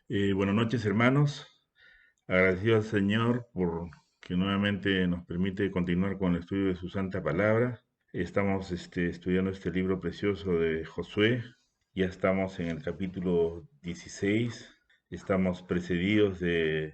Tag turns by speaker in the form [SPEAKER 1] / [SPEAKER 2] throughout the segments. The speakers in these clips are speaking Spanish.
[SPEAKER 1] Buenas noches, hermanos. Agradecido al Señor por que nuevamente nos permite continuar con el estudio de su santa palabra. Estamos estudiando este libro precioso de Josué. Ya estamos en el capítulo 16. Estamos precedidos de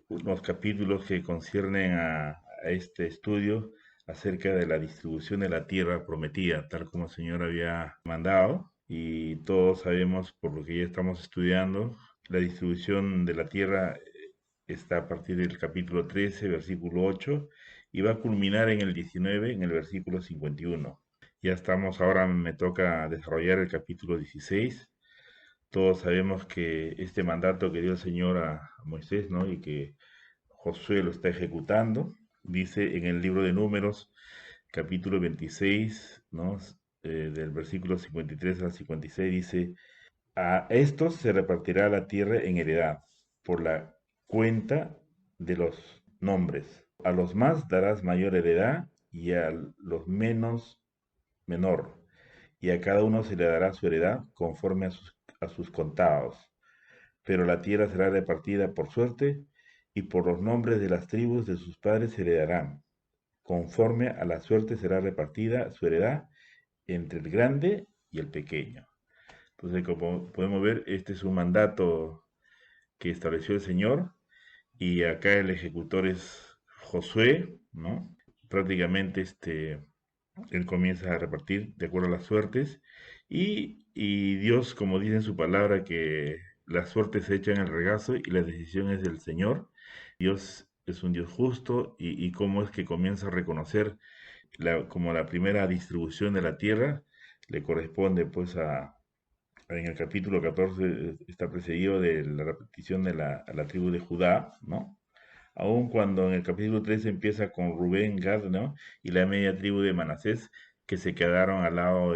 [SPEAKER 1] unos capítulos que conciernen a este estudio acerca de la distribución de la tierra prometida, tal como el Señor había mandado. Y todos sabemos, por lo que ya estamos estudiando, la distribución de la tierra está a partir del capítulo 13, versículo 8, y va a culminar en el 19, en el versículo 51. Ya estamos, ahora me toca desarrollar el capítulo 16. Todos sabemos que este mandato que dio el Señor a Moisés, ¿no? Y que Josué lo está ejecutando, dice en el libro de Números, capítulo 26, ¿no? Del versículo 53 al 56, dice: a estos se repartirá la tierra en heredad, por la cuenta de los nombres. A los más darás mayor heredad y a los menos menor, y a cada uno se le dará su heredad conforme a sus contados. Pero la tierra será repartida por suerte, y por los nombres de las tribus de sus padres se heredarán. Conforme a la suerte será repartida su heredad entre el grande y el pequeño. Entonces, como podemos ver, este es un mandato que estableció el Señor, y acá el ejecutor es Josué, ¿no? Prácticamente él comienza a repartir de acuerdo a las suertes, y Dios, como dice en su palabra, que las suertes se echan en el regazo y las decisiones del Señor. Dios es un Dios justo, y cómo es que comienza a reconocer como la primera distribución de la tierra le corresponde pues en el capítulo 14 está precedido de la repetición de a la tribu de Judá, ¿no? Aun cuando en el capítulo 13 empieza con Rubén, Gad, ¿no? Y la media tribu de Manasés, que se quedaron al lado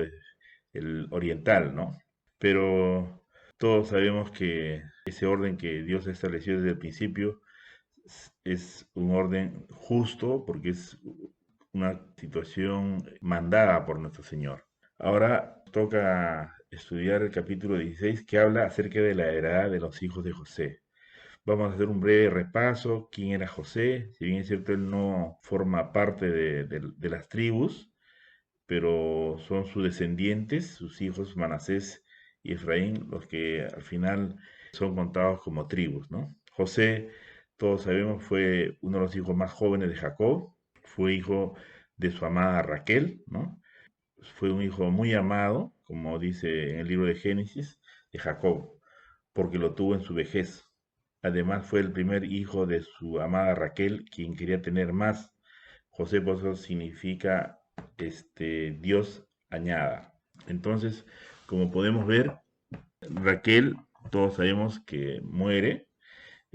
[SPEAKER 1] el oriental, ¿no? Pero todos sabemos que ese orden que Dios estableció desde el principio es un orden justo, porque es una situación mandada por nuestro Señor. Ahora toca estudiar el capítulo 16, que habla acerca de la heredad de los hijos de José. Vamos a hacer un breve repaso. ¿Quién era José? Si bien es cierto, él no forma parte de las tribus, pero son sus descendientes, sus hijos Manasés y Efraín, los que al final son contados como tribus, ¿no? José, todos sabemos, fue uno de los hijos más jóvenes de Jacob. Fue hijo de su amada Raquel, ¿no? Fue un hijo muy amado, como dice en el libro de Génesis, de Jacob, porque lo tuvo en su vejez. Además fue el primer hijo de su amada Raquel, quien quería tener más. José, por eso significa Dios añada. Entonces, como podemos ver, Raquel, todos sabemos que muere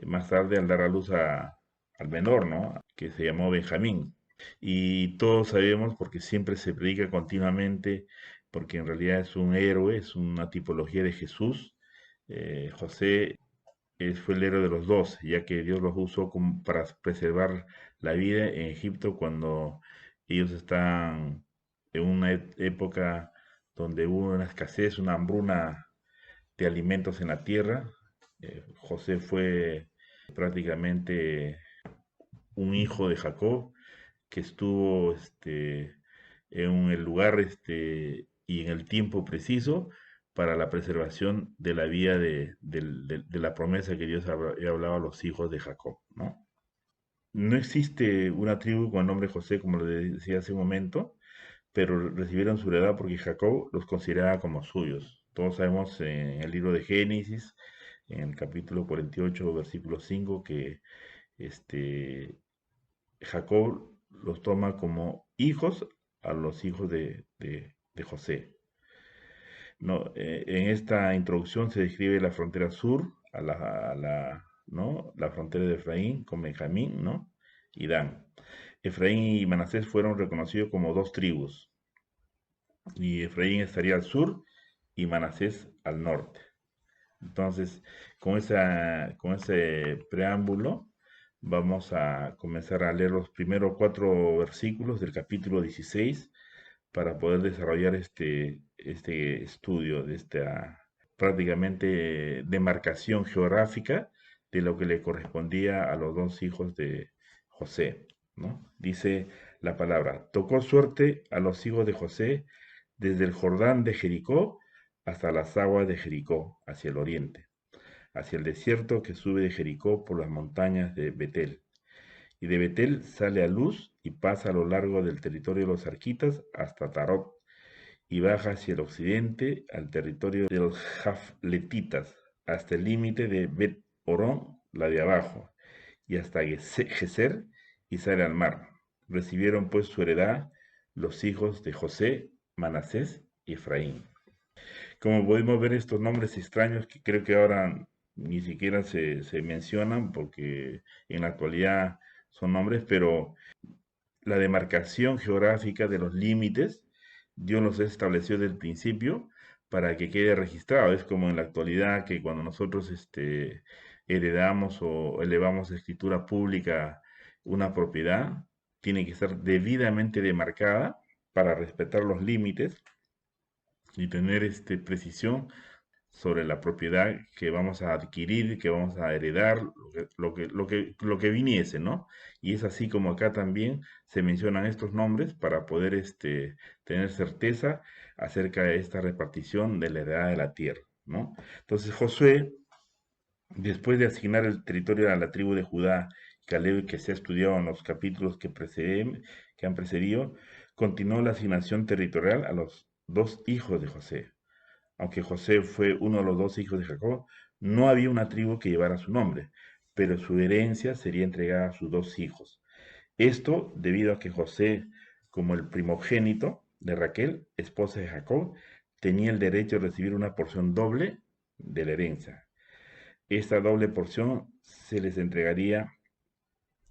[SPEAKER 1] más tarde al dar a luz al menor, ¿no? Que se llamó Benjamín. Y todos sabemos, porque siempre se predica continuamente, porque en realidad es un héroe, es una tipología de Jesús. José fue el héroe de los dos, ya que Dios los usó para preservar la vida en Egipto cuando ellos están en una época donde hubo una escasez, una hambruna de alimentos en la tierra. José fue prácticamente un hijo de Jacob que estuvo en el lugar y en el tiempo preciso para la preservación de la vida de la promesa que Dios había hablado a los hijos de Jacob, ¿no? No existe una tribu con el nombre José, como lo decía hace un momento, pero recibieron su heredad porque Jacob los consideraba como suyos. Todos sabemos en el libro de Génesis, en el capítulo 48, versículo 5, que este, Jacob los toma como hijos a los hijos de José. No, en esta introducción se describe la frontera sur, ¿no? La frontera de Efraín con Benjamín, ¿no? Y Dan. Efraín y Manasés fueron reconocidos como dos tribus, y Efraín estaría al sur y Manasés al norte. Entonces, con ese preámbulo, vamos a comenzar a leer los primeros 4 versículos del capítulo 16 para poder desarrollar este estudio de esta prácticamente demarcación geográfica de lo que le correspondía a los dos hijos de José, ¿no? Dice la palabra, tocó suerte a los hijos de José desde el Jordán de Jericó hasta las aguas de Jericó, hacia el oriente, hacia el desierto que sube de Jericó por las montañas de Betel. Y de Betel sale a Luz y pasa a lo largo del territorio de los arquitas hasta Tarot, y baja hacia el occidente al territorio de los Jafletitas, hasta el límite de Bet Orón, la de abajo, y hasta Geser, y sale al mar. Recibieron pues su heredad los hijos de José, Manasés y Efraín. Como podemos ver, estos nombres extraños que creo que ahora ni siquiera se mencionan porque en la actualidad son nombres, pero la demarcación geográfica de los límites, Dios los estableció desde el principio para que quede registrado. Es como en la actualidad que cuando nosotros heredamos o elevamos a escritura pública una propiedad, tiene que estar debidamente demarcada para respetar los límites y tener precisión sobre la propiedad que vamos a adquirir, que vamos a heredar, lo que viniese, ¿no? Y es así como acá también se mencionan estos nombres para poder tener certeza acerca de esta repartición de la heredad de la tierra, ¿no? Entonces Josué, después de asignar el territorio a la tribu de Judá, Caleb, que se ha estudiado en los capítulos que han precedido, continuó la asignación territorial a los dos hijos de José. Aunque José fue uno de los dos hijos de Jacob, no había una tribu que llevara su nombre, pero su herencia sería entregada a sus dos hijos. Esto debido a que José, como el primogénito de Raquel, esposa de Jacob, tenía el derecho de recibir una porción doble de la herencia. Esta doble porción se les entregaría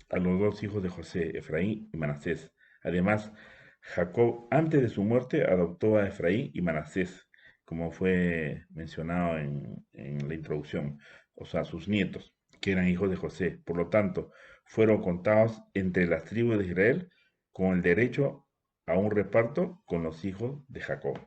[SPEAKER 1] a los dos hijos de José, Efraín y Manasés. Además, Jacob, antes de su muerte, adoptó a Efraín y Manasés, como fue mencionado en la introducción, o sea, sus nietos, que eran hijos de José. Por lo tanto, fueron contados entre las tribus de Israel con el derecho a un reparto con los hijos de Jacob.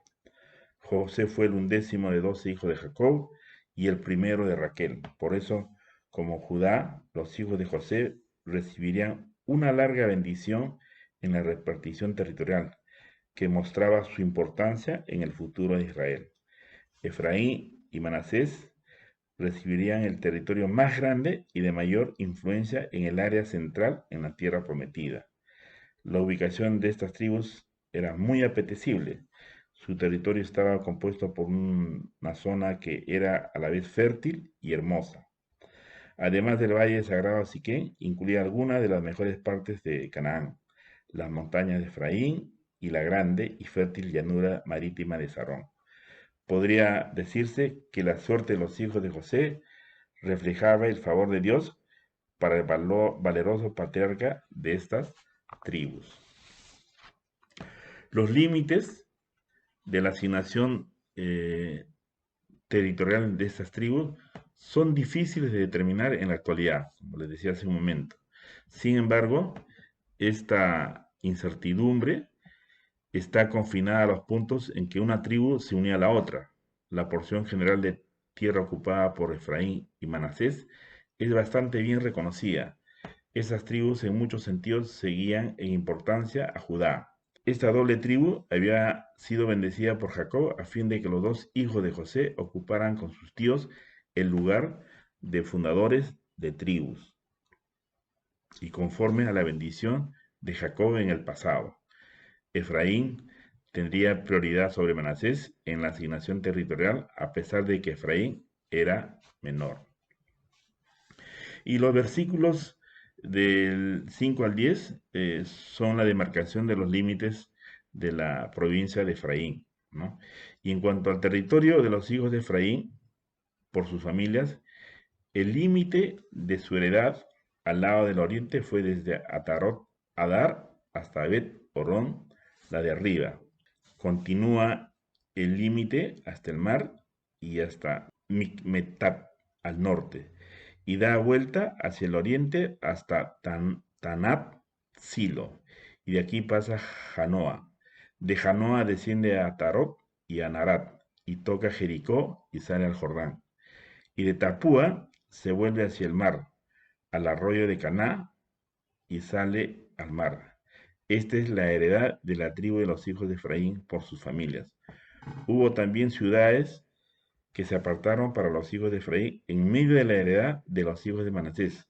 [SPEAKER 1] José fue el 11º de 12 hijos de Jacob y el primero de Raquel. Por eso, como Judá, los hijos de José recibirían una larga bendición en la repartición territorial, que mostraba su importancia en el futuro de Israel. Efraín y Manasés recibirían el territorio más grande y de mayor influencia en el área central en la tierra prometida. La ubicación de estas tribus era muy apetecible. Su territorio estaba compuesto por una zona que era a la vez fértil y hermosa. Además del valle sagrado de Siquén, incluía algunas de las mejores partes de Canaán, las montañas de Efraín y la grande y fértil llanura marítima de Sarón. Podría decirse que la suerte de los hijos de José reflejaba el favor de Dios para el valeroso patriarca de estas tribus. Los límites de la asignación territorial de estas tribus son difíciles de determinar en la actualidad, como les decía hace un momento. Sin embargo, esta incertidumbre está confinada a los puntos en que una tribu se unía a la otra. La porción general de tierra ocupada por Efraín y Manasés es bastante bien reconocida. Esas tribus en muchos sentidos seguían en importancia a Judá. Esta doble tribu había sido bendecida por Jacob a fin de que los dos hijos de José ocuparan con sus tíos el lugar de fundadores de tribus, y conforme a la bendición de Jacob en el pasado. Efraín tendría prioridad sobre Manasés en la asignación territorial, a pesar de que Efraín era menor. Y los versículos del 5 al 10 son la demarcación de los límites de la provincia de Efraín, ¿no? Y en cuanto al territorio de los hijos de Efraín, por sus familias, el límite de su heredad al lado del oriente fue desde Atarot Adar hasta Bet Orón, la de arriba. Continúa el límite hasta el mar y hasta Micmetat al norte, y da vuelta hacia el oriente hasta Tanat Silo, y de aquí pasa Janoa. De Janoa desciende a Tarot y a Narat, y toca Jericó y sale al Jordán. Y de Tapúa se vuelve hacia el mar, al arroyo de Caná y sale al mar. Esta es la heredad de la tribu de los hijos de Efraín por sus familias. Hubo también ciudades que se apartaron para los hijos de Efraín en medio de la heredad de los hijos de Manasés,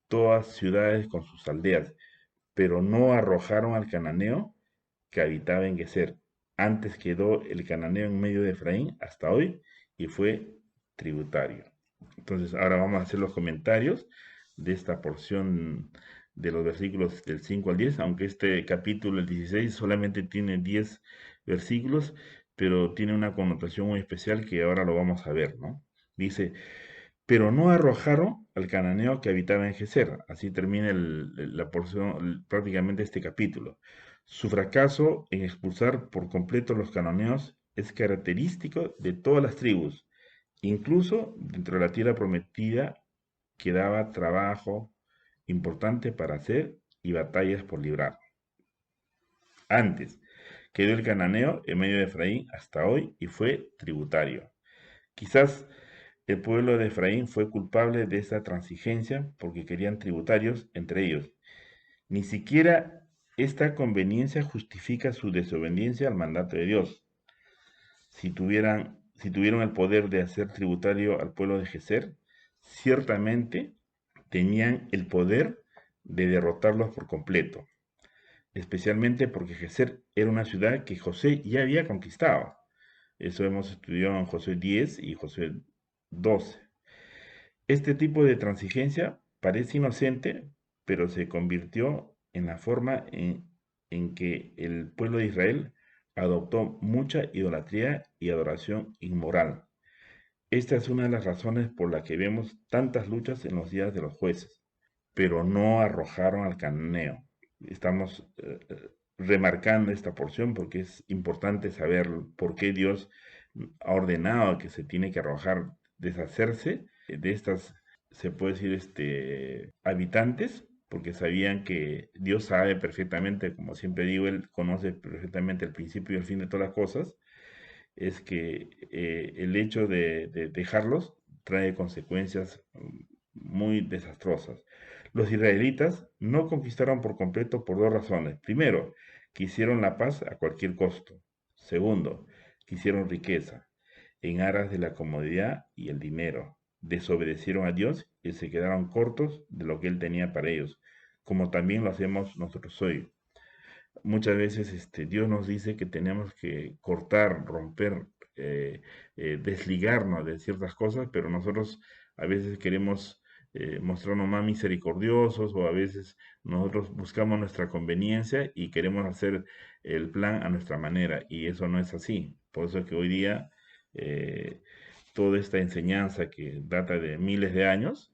[SPEAKER 1] todas ciudades con sus aldeas, pero no arrojaron al cananeo que habitaba en Geser. Antes quedó el cananeo en medio de Efraín hasta hoy y fue tributario. Entonces, ahora vamos a hacer los comentarios de esta porción de los versículos del 5 al 10, aunque este capítulo, el 16, solamente tiene 10 versículos, pero tiene una connotación muy especial que ahora lo vamos a ver, ¿no? Dice, pero no arrojaron al cananeo que habitaba en Geser. Así termina la porción, prácticamente este capítulo. Su fracaso en expulsar por completo los cananeos es característico de todas las tribus. Incluso dentro de la tierra prometida quedaba trabajo importante para hacer y batallas por librar. Antes quedó el cananeo en medio de Efraín hasta hoy y fue tributario. Quizás el pueblo de Efraín fue culpable de esa transigencia porque querían tributarios entre ellos. Ni siquiera esta conveniencia justifica su desobediencia al mandato de Dios. Si tuvieron el poder de hacer tributario al pueblo de Geser, ciertamente tenían el poder de derrotarlos por completo, especialmente porque Geser era una ciudad que José ya había conquistado. Eso hemos estudiado en Josué 10 y Josué 12. Este tipo de transigencia parece inocente, pero se convirtió en la forma en que el pueblo de Israel adoptó mucha idolatría y adoración inmoral. Esta es una de las razones por las que vemos tantas luchas en los días de los jueces, pero no arrojaron al cananeo. Estamos remarcando esta porción porque es importante saber por qué Dios ha ordenado que se tiene que arrojar, deshacerse de estas, se puede decir, habitantes, porque sabían que Dios sabe perfectamente, como siempre digo, Él conoce perfectamente el principio y el fin de todas las cosas, es que el hecho de dejarlos trae consecuencias muy desastrosas. Los israelitas no conquistaron por completo por dos razones. Primero, quisieron la paz a cualquier costo. Segundo, quisieron riqueza en aras de la comodidad y el dinero. Desobedecieron a Dios y se quedaron cortos de lo que Él tenía para ellos, como también lo hacemos nosotros hoy. Muchas veces Dios nos dice que tenemos que cortar, romper, desligarnos de ciertas cosas, pero nosotros a veces queremos mostrarnos más misericordiosos o a veces nosotros buscamos nuestra conveniencia y queremos hacer el plan a nuestra manera y eso no es así. Por eso es que hoy día eh, toda esta enseñanza que data de miles de años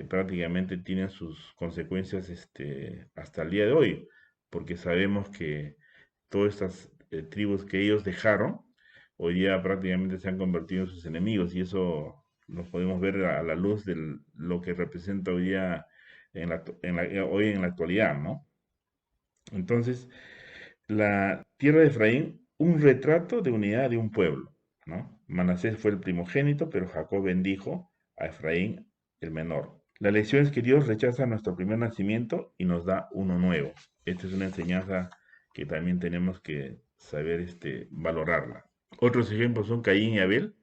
[SPEAKER 1] prácticamente tiene sus consecuencias hasta el día de hoy, porque sabemos que todas estas tribus que ellos dejaron, hoy día prácticamente se han convertido en sus enemigos y eso lo podemos ver a la luz de lo que representa hoy día hoy en la actualidad, ¿no? Entonces, la tierra de Efraín, un retrato de unidad de un pueblo, ¿no? Manasés fue el primogénito, pero Jacob bendijo a Efraín, el menor. La lección es que Dios rechaza nuestro primer nacimiento y nos da uno nuevo. Esta es una enseñanza que también tenemos que saber valorarla. Otros ejemplos son Caín y Abel,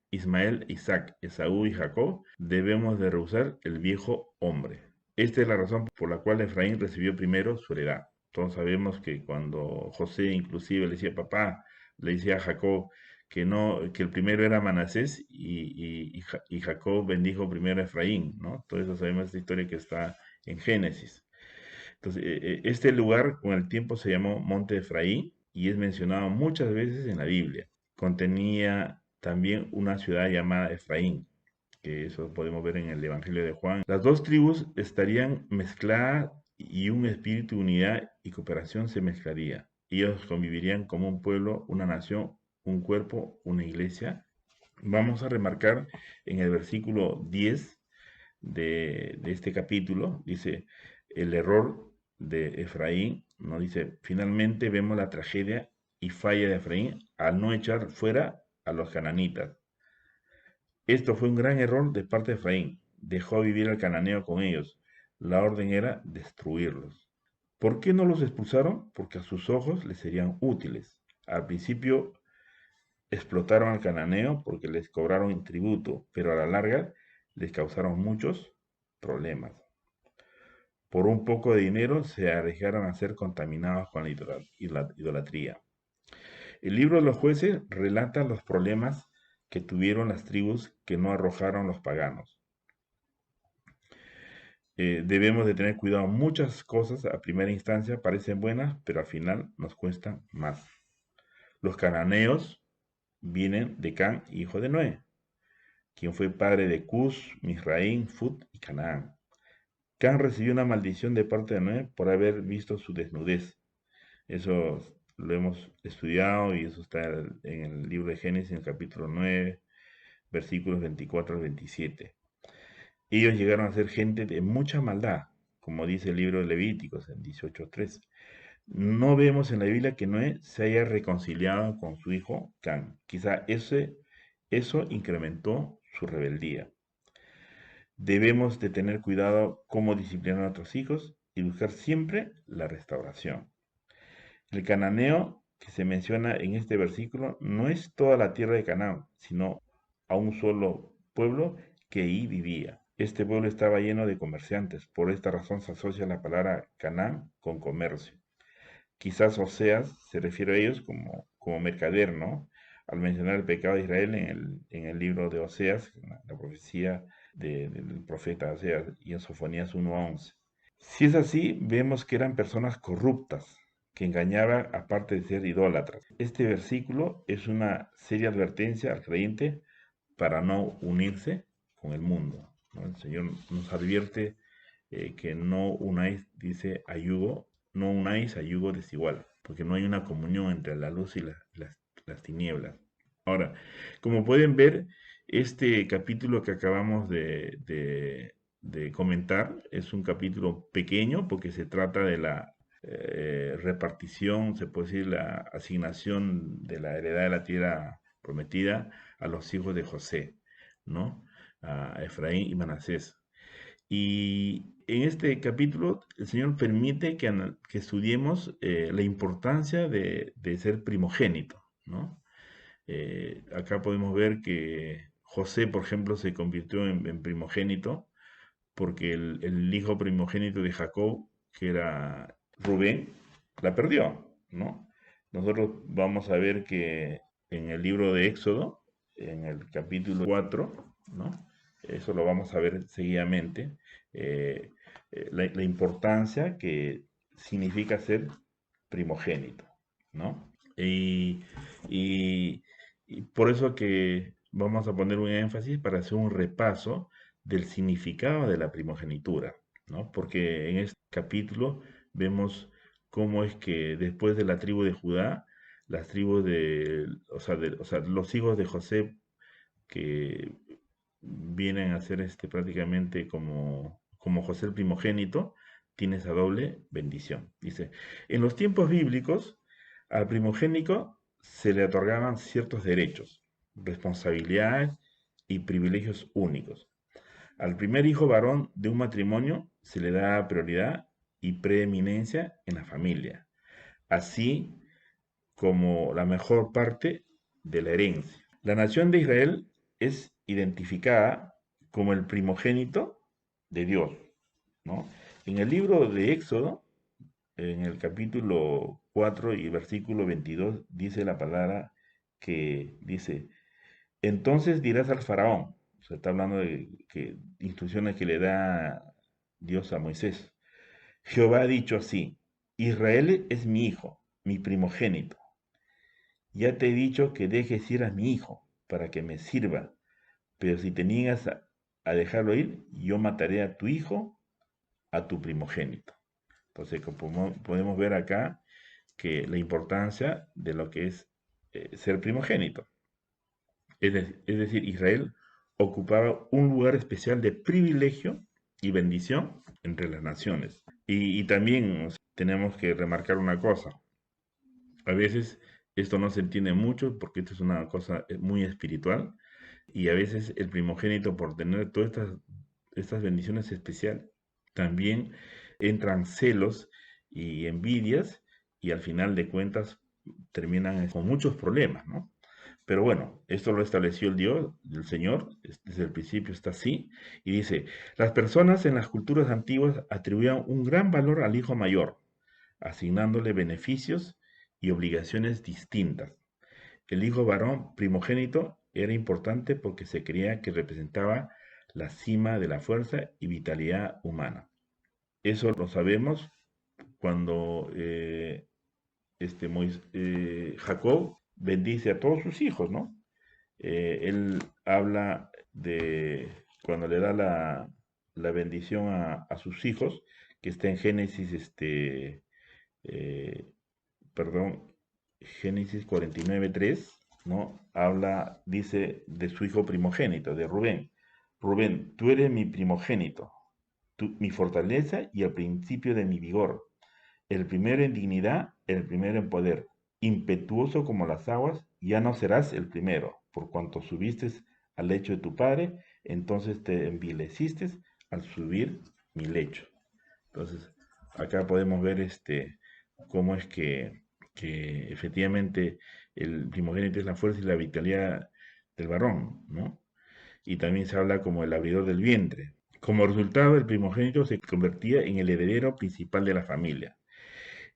[SPEAKER 1] Ismael, Isaac, Esaú y Jacob. Debemos de rehusar el viejo hombre. Esta es la razón por la cual Efraín recibió primero su heredad. Todos sabemos que cuando José inclusive le decía papá, le decía a Jacob que no, que el primero era Manasés y Jacob bendijo primero a Efraín, ¿no? Todo eso sabemos esta historia que está en Génesis. Entonces, este lugar con el tiempo se llamó Monte Efraín y es mencionado muchas veces en la Biblia. Contenía también una ciudad llamada Efraín, que eso podemos ver en el Evangelio de Juan. Las dos tribus estarían mezcladas y un espíritu de unidad y cooperación se mezclaría. Ellos convivirían como un pueblo, una nación, un cuerpo, una iglesia. Vamos a remarcar en el versículo 10 de este capítulo, dice, el error de Efraín, ¿no? Dice, finalmente vemos la tragedia y falla de Efraín al no echar fuera a los cananitas. Esto fue un gran error de parte de Efraín. Dejó vivir al cananeo con ellos. La orden era destruirlos. ¿Por qué no los expulsaron? Porque a sus ojos les serían útiles. Al principio explotaron al cananeo porque les cobraron tributo, pero a la larga les causaron muchos problemas. Por un poco de dinero se arriesgaron a ser contaminados con la idolatría. El libro de los jueces relata los problemas que tuvieron las tribus que no arrojaron los paganos. Debemos de tener cuidado. Muchas cosas a primera instancia parecen buenas, pero al final nos cuestan más. Los cananeos vienen de Can, hijo de Noé, quien fue padre de Cus, Misraín, Fut y Canaán. Can recibió una maldición de parte de Noé por haber visto su desnudez. Eso lo hemos estudiado y eso está en el libro de Génesis, en el capítulo 9, versículos 24 al 27. Ellos llegaron a ser gente de mucha maldad, como dice el libro de Levíticos en 18:3. No vemos en la Biblia que Noé se haya reconciliado con su hijo Can. Quizá eso incrementó su rebeldía. Debemos de tener cuidado cómo disciplinar a nuestros hijos y buscar siempre la restauración. El cananeo que se menciona en este versículo no es toda la tierra de Canaán, sino a un solo pueblo que ahí vivía. Este pueblo estaba lleno de comerciantes, por esta razón se asocia la palabra Canaán con comercio. Quizás Oseas se refiere a ellos como mercader, ¿no? Al mencionar el pecado de Israel en el libro de Oseas, la profecía del profeta Oseas, y en Sofonías 1:11. Si es así, vemos que eran personas corruptas, que engañaban aparte de ser idólatras. Este versículo es una seria advertencia al creyente para no unirse con el mundo, ¿no? El Señor nos advierte que no unáis, dice, no unáis a yugo desigual, porque no hay una comunión entre la luz y las tinieblas. Ahora, como pueden ver, este capítulo que acabamos de comentar es un capítulo pequeño porque se trata de la repartición, se puede decir, la asignación de la heredad de la tierra prometida a los hijos de José, ¿no? A Efraín y Manasés. Y en este capítulo el Señor permite que estudiemos la importancia de ser primogénito, ¿no? Acá podemos ver que José, por ejemplo, se convirtió en primogénito porque el hijo primogénito de Jacob, que era Rubén, la perdió, ¿no? Nosotros vamos a ver que en el libro de Éxodo, en el capítulo 4, ¿no? Eso lo vamos a ver seguidamente, eh, la importancia que significa ser primogénito, ¿no? Y, y por eso que vamos a poner un énfasis para hacer un repaso del significado de la primogenitura, ¿no? Porque en este capítulo vemos cómo es que después de la tribu de Judá, las tribus o sea, los hijos de José que vienen a ser prácticamente como José el primogénito, tiene esa doble bendición. Dice, en los tiempos bíblicos, al primogénito se le otorgaban ciertos derechos, responsabilidades y privilegios únicos. Al primer hijo varón de un matrimonio se le da prioridad y preeminencia en la familia, así como la mejor parte de la herencia. La nación de Israel es identificada como el primogénito de Dios, ¿no? En el libro de Éxodo, en el capítulo 4 y versículo 22, dice la palabra que dice, entonces dirás al faraón, se está hablando de instrucciones que le da Dios a Moisés. Jehová ha dicho así, Israel es mi hijo, mi primogénito. Ya te he dicho que dejes ir a mi hijo para que me sirva, pero si te niegas a dejarlo ir, yo mataré a tu hijo, a tu primogénito. Entonces, como podemos ver acá que la importancia de lo que es ser primogénito. Es decir, Israel ocupaba un lugar especial de privilegio y bendición entre las naciones. Y también tenemos que remarcar una cosa. A veces Esto no se entiende mucho porque esto es una cosa muy espiritual y a veces el primogénito por tener todas estas bendiciones especiales también entran celos y envidias y al final de cuentas terminan con muchos problemas, ¿no? Pero bueno, esto lo estableció el Dios, el Señor, desde el principio está así, y dice, las personas en las culturas antiguas atribuían un gran valor al hijo mayor, asignándole beneficios y obligaciones distintas. El hijo varón primogénito era importante porque se creía que representaba la cima de la fuerza y vitalidad humana. Eso lo sabemos cuando Jacob bendice a todos sus hijos, ¿no? Él habla de cuando le da la bendición a sus hijos, que está en Génesis, eh, perdón, Génesis 49:3, ¿no? Habla, dice, de su hijo primogénito, de Rubén. Rubén, tú eres mi primogénito, mi fortaleza y el principio de mi vigor, el primero en dignidad, el primero en poder, impetuoso como las aguas, ya no serás el primero, por cuanto subiste al lecho de tu padre, entonces te envileciste al subir mi lecho. Entonces, acá podemos ver cómo es que efectivamente el primogénito es la fuerza y la vitalidad del varón, ¿no? Y también se habla como el abridor del vientre. Como resultado, el primogénito se convertía en el heredero principal de la familia.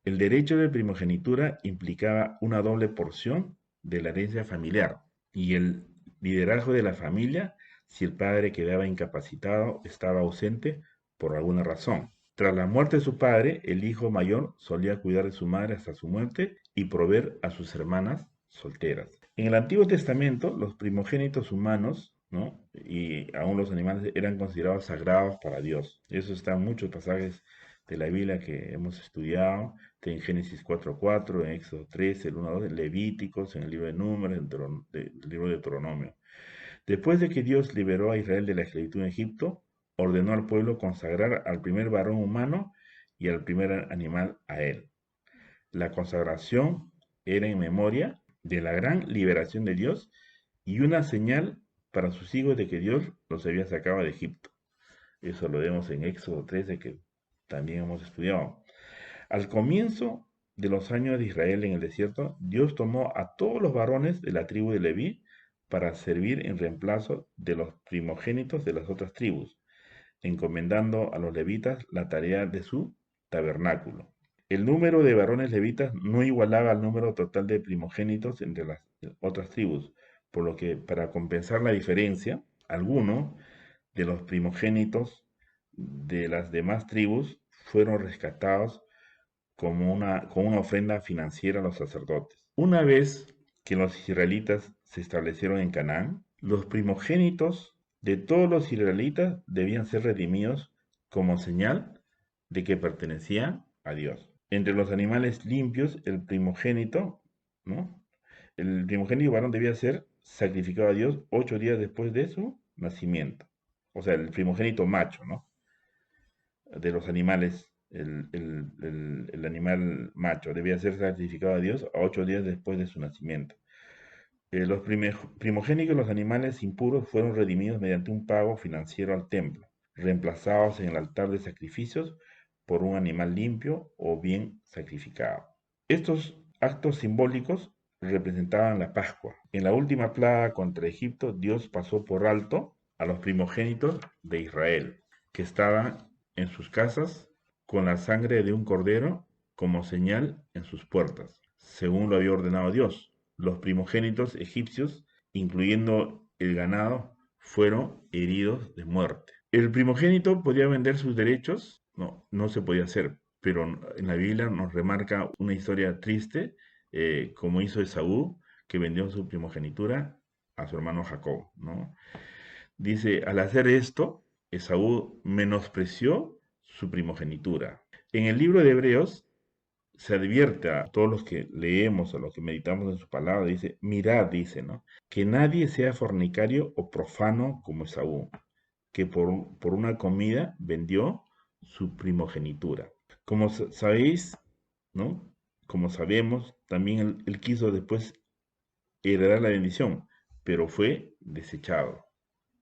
[SPEAKER 1] El derecho de primogenitura implicaba una doble porción de la herencia familiar y el liderazgo de la familia si el padre quedaba incapacitado, estaba ausente por alguna razón. Tras la muerte de su padre, el hijo mayor solía cuidar de su madre hasta su muerte y proveer a sus hermanas solteras. En el Antiguo Testamento, los primogénitos humanos, ¿no? Y aún los animales eran considerados sagrados para Dios. Eso está en muchos pasajes de la Biblia que hemos estudiado, en Génesis 4:4, en Éxodo 13, el 1-2, en Levíticos, en el libro de Números, en el libro de Deuteronomio. Después de que Dios liberó a Israel de la esclavitud en Egipto, ordenó al pueblo consagrar al primer varón humano y al primer animal a él. La consagración era en memoria de la gran liberación de Dios y una señal para sus hijos de que Dios los había sacado de Egipto. Eso lo vemos en Éxodo 13, que también hemos estudiado. Al comienzo de los años de Israel en el desierto, Dios tomó a todos los varones de la tribu de Leví para servir en reemplazo de los primogénitos de las otras tribus, encomendando a los levitas la tarea de su tabernáculo. El número de varones levitas no igualaba al número total de primogénitos entre las otras tribus, por lo que para compensar la diferencia, algunos de los primogénitos de las demás tribus fueron rescatados con una ofrenda financiera a los sacerdotes. Una vez que los israelitas se establecieron en Canaán, los primogénitos de todos los israelitas debían ser redimidos como señal de que pertenecían a Dios. Entre los animales limpios, el primogénito, ¿no? El primogénito varón debía ser sacrificado a Dios 8 días después de su nacimiento. O sea, el primogénito macho, ¿no? De los animales, el animal macho, debía ser sacrificado a Dios a 8 días después de su nacimiento. Los primogénitos de los animales impuros fueron redimidos mediante un pago financiero al templo, reemplazados en el altar de sacrificios por un animal limpio o bien sacrificado. Estos actos simbólicos representaban la Pascua. En la última plaga contra Egipto, Dios pasó por alto a los primogénitos de Israel, que estaban en sus casas con la sangre de un cordero como señal en sus puertas, según lo había ordenado Dios. Los primogénitos egipcios, incluyendo el ganado, fueron heridos de muerte. El primogénito podía vender sus derechos, no, no se podía hacer, pero en la Biblia nos remarca una historia triste, como hizo Esaú, que vendió su primogenitura a su hermano Jacob, ¿no? Dice, al hacer esto, Esaú menospreció su primogenitura. En el libro de Hebreos se advierte a todos los que leemos o los que meditamos en su palabra, dice, mirad, dice, ¿no? Que nadie sea fornicario o profano como Esaú, que por una comida vendió su primogenitura. Como sabéis, ¿no? como sabemos, también él quiso después heredar la bendición, pero fue desechado,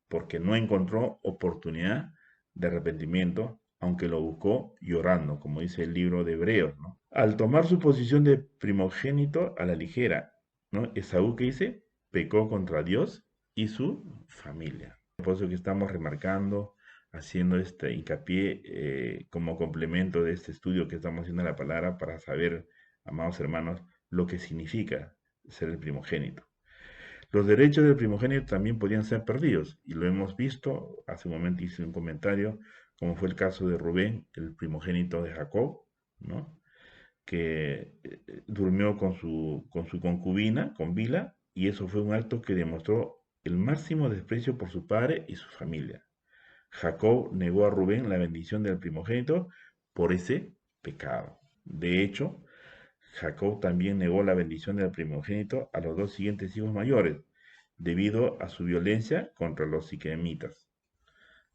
[SPEAKER 1] porque no encontró oportunidad de arrepentimiento, aunque lo buscó llorando, como dice el libro de Hebreos, ¿no? Al tomar su posición de primogénito a la ligera, ¿no? Esaú, que dice, pecó contra Dios y su familia. Por eso que estamos remarcando, haciendo este hincapié como complemento de este estudio que estamos haciendo de la palabra para saber, amados hermanos, lo que significa ser el primogénito. Los derechos del primogénito también podían ser perdidos, y lo hemos visto, hace un momento hice un comentario, como fue el caso de Rubén, el primogénito de Jacob, ¿no? Que durmió con su concubina, con Bila, y eso fue un acto que demostró el máximo desprecio por su padre y su familia. Jacob negó a Rubén la bendición del primogénito por ese pecado. De hecho, Jacob también negó la bendición del primogénito a los dos siguientes hijos mayores, debido a su violencia contra los siquemitas.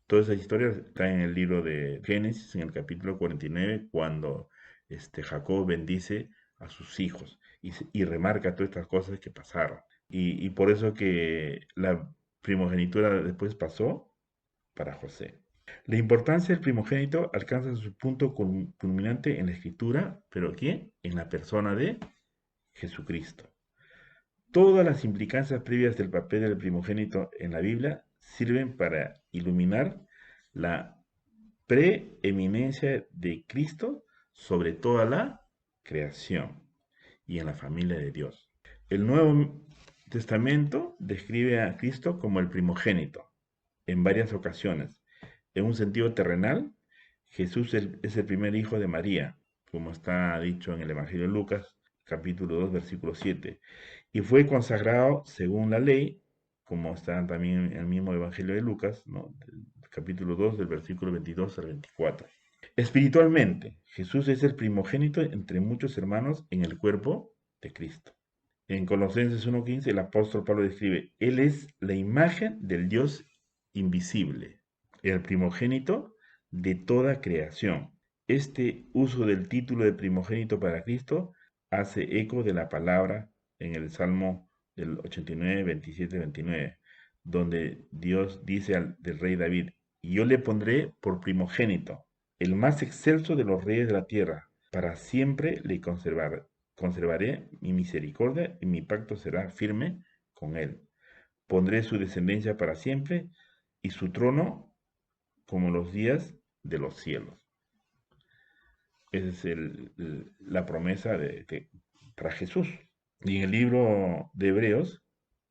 [SPEAKER 1] Todas esas historias están en el libro de Génesis, en el capítulo 49, cuando Jacob bendice a sus hijos y remarca todas estas cosas que pasaron. Y por eso que la primogenitura después pasó para José. La importancia del primogénito alcanza su punto culminante en la escritura, pero ¿quién? En la persona de Jesucristo. Todas las implicancias previas del papel del primogénito en la Biblia sirven para iluminar la preeminencia de Cristo sobre toda la creación y en la familia de Dios. El Nuevo Testamento describe a Cristo como el primogénito en varias ocasiones. En un sentido terrenal, Jesús es el primer hijo de María, como está dicho en el Evangelio de Lucas, capítulo 2, versículo 7, y fue consagrado según la ley, como está también en el mismo Evangelio de Lucas, ¿no? Capítulo 2, del versículo 22 al 24. Espiritualmente, Jesús es el primogénito entre muchos hermanos en el cuerpo de Cristo. En Colosenses 1:15 el apóstol Pablo describe, Él es la imagen del Dios invisible, el primogénito de toda creación. Este uso del título de primogénito para Cristo hace eco de la palabra en el Salmo del 89, 27, 29, donde Dios dice del rey David, y yo le pondré por primogénito, el más excelso de los reyes de la tierra, para siempre le conservaré mi misericordia y mi pacto será firme con él. Pondré su descendencia para siempre y su trono como los días de los cielos. Esa es la promesa para Jesús. Y en el libro de Hebreos,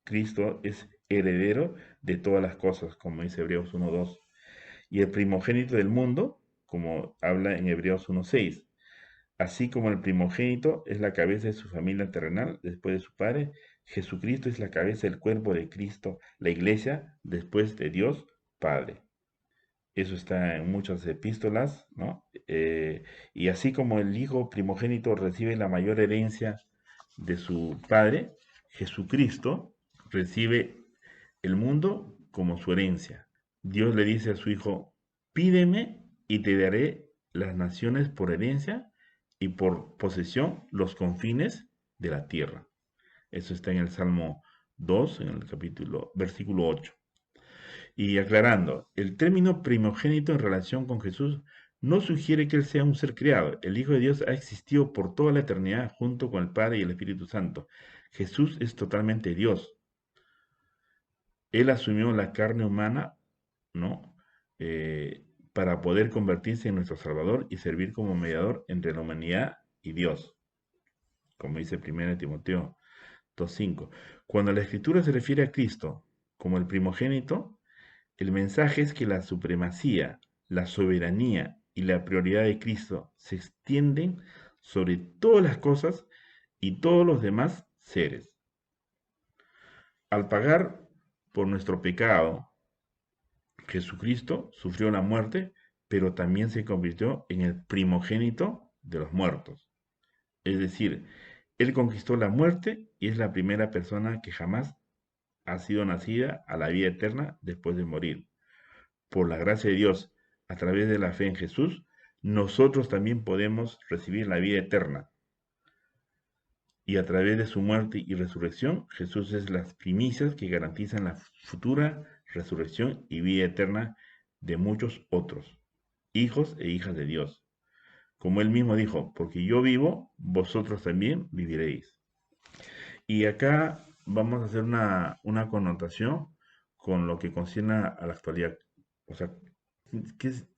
[SPEAKER 1] Cristo es heredero de todas las cosas, como dice Hebreos 1:2. Y el primogénito del mundo, como habla en Hebreos 1:6. Así como el primogénito es la cabeza de su familia terrenal después de su padre, Jesucristo es la cabeza del cuerpo de Cristo, la iglesia, después de Dios Padre. Eso está en muchas epístolas, ¿no? Y así como el hijo primogénito recibe la mayor herencia de su padre, Jesucristo recibe el mundo como su herencia. Dios le dice a su hijo, pídeme y te daré las naciones por herencia y por posesión los confines de la tierra. Eso está en el Salmo 2, en el versículo 8. Y aclarando, el término primogénito en relación con Jesús no sugiere que Él sea un ser creado. El Hijo de Dios ha existido por toda la eternidad junto con el Padre y el Espíritu Santo. Jesús es totalmente Dios. Él asumió la carne humana, ¿no? Para poder convertirse en nuestro Salvador y servir como mediador entre la humanidad y Dios, como dice 1 Timoteo 2:5. Cuando la Escritura se refiere a Cristo como el primogénito, el mensaje es que la supremacía, la soberanía y la prioridad de Cristo se extienden sobre todas las cosas y todos los demás seres. Al pagar por nuestro pecado, Jesucristo sufrió la muerte, pero también se convirtió en el primogénito de los muertos. Es decir, Él conquistó la muerte y es la primera persona que jamás ha sido nacida a la vida eterna después de morir. Por la gracia de Dios, a través de la fe en Jesús, nosotros también podemos recibir la vida eterna. y a través de su muerte y resurrección, Jesús es las primicias que garantizan la futura resurrección y vida eterna de muchos otros, hijos e hijas de Dios. Como él mismo dijo, porque yo vivo, vosotros también viviréis. Y acá vamos a hacer una connotación con lo que concierne a la actualidad. O sea, ¿qué es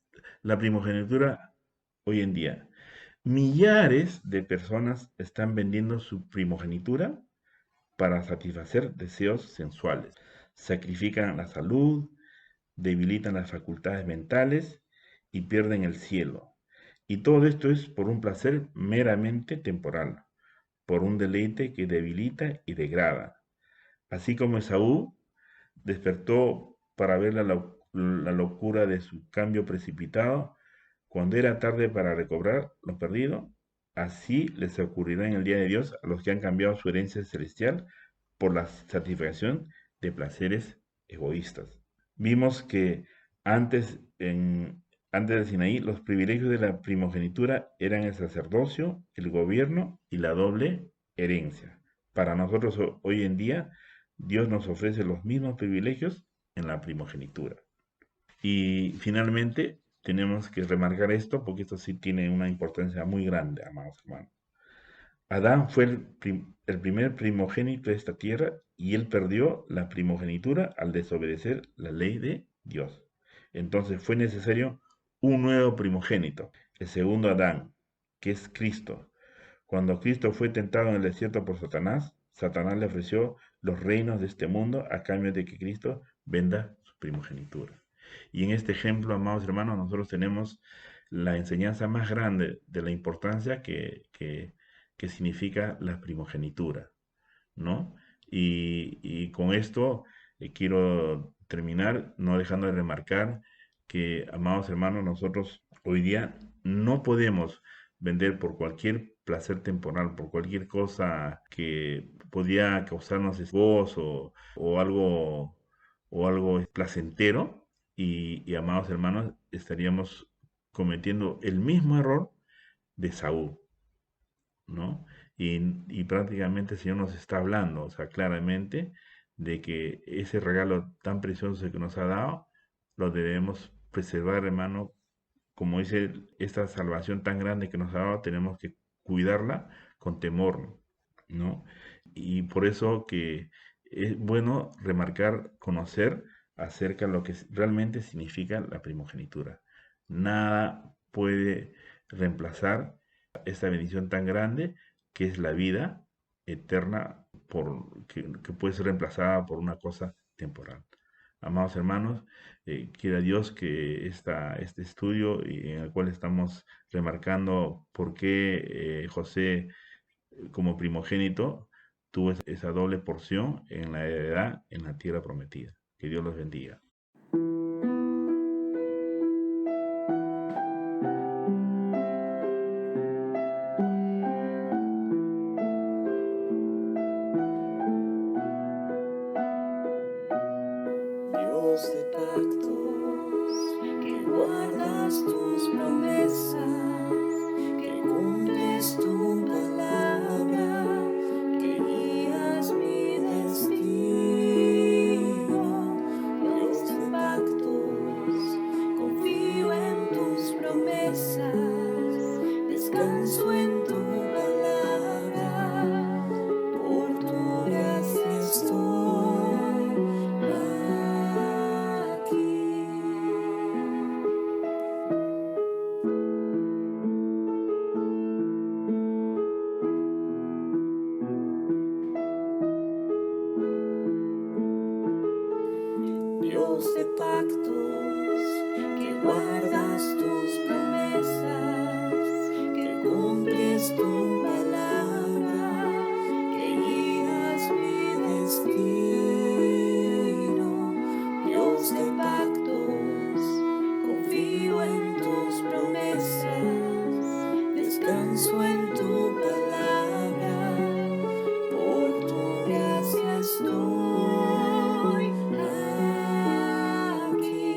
[SPEAKER 1] la primogenitura hoy en día? Millares de personas están vendiendo su primogenitura para satisfacer deseos sensuales. Sacrifican la salud, debilitan las facultades mentales y pierden el cielo. Y todo esto es por un placer meramente temporal, por un deleite que debilita y degrada. Así como Esaú despertó para ver la locura de su cambio precipitado, cuando era tarde para recobrar lo perdido, así les ocurrirá en el día de Dios a los que han cambiado su herencia celestial por la satisfacción de placeres egoístas. Vimos que antes, antes de Sinaí, los privilegios de la primogenitura eran el sacerdocio, el gobierno y la doble herencia. Para nosotros hoy en día, Dios nos ofrece los mismos privilegios en la primogenitura. Y finalmente, tenemos que remarcar esto porque esto sí tiene una importancia muy grande, amados hermanos. Adán fue el primer primogénito de esta tierra y él perdió la primogenitura al desobedecer la ley de Dios. Entonces fue necesario un nuevo primogénito, el segundo Adán, que es Cristo. Cuando Cristo fue tentado en el desierto por Satanás, Satanás le ofreció los reinos de este mundo a cambio de que Cristo venda su primogenitura. Y en este ejemplo, amados hermanos, nosotros tenemos la enseñanza más grande de la importancia que significa la primogenitura, ¿no? Y con esto quiero terminar, no dejando de remarcar que, amados hermanos, nosotros hoy día no podemos vender por cualquier placer temporal, por cualquier cosa que podía causarnos esposo o algo placentero, amados hermanos, estaríamos cometiendo el mismo error de Saúl, ¿no? Y prácticamente el Señor nos está hablando, o sea, claramente, de que ese regalo tan precioso que nos ha dado, lo debemos preservar, hermano, como dice esta salvación tan grande que nos ha dado, tenemos que cuidarla con temor, ¿no? Y por eso que es bueno remarcar, conocer acerca de lo que realmente significa la primogenitura. Nada puede reemplazar esta bendición tan grande que es la vida eterna que puede ser reemplazada por una cosa temporal. Amados hermanos, quiera Dios que este estudio en el cual estamos remarcando por qué José como primogénito tuvo esa doble porción en la heredad en la tierra prometida. Que Dios los bendiga.
[SPEAKER 2] Dios de pactos, que guardas tus promesas, que cumples tu palabra, que guías mi destino. Dios de pactos, confío en tus promesas, descanso en tu palabra, por tu gracia estoy aquí. Dios de pactos, que guardas tus promesas, que cumples tu palabra, que guías mi destino. Dios de pactos, confío en tus promesas, descanso en tu palabra, por tu gracia estoy aquí.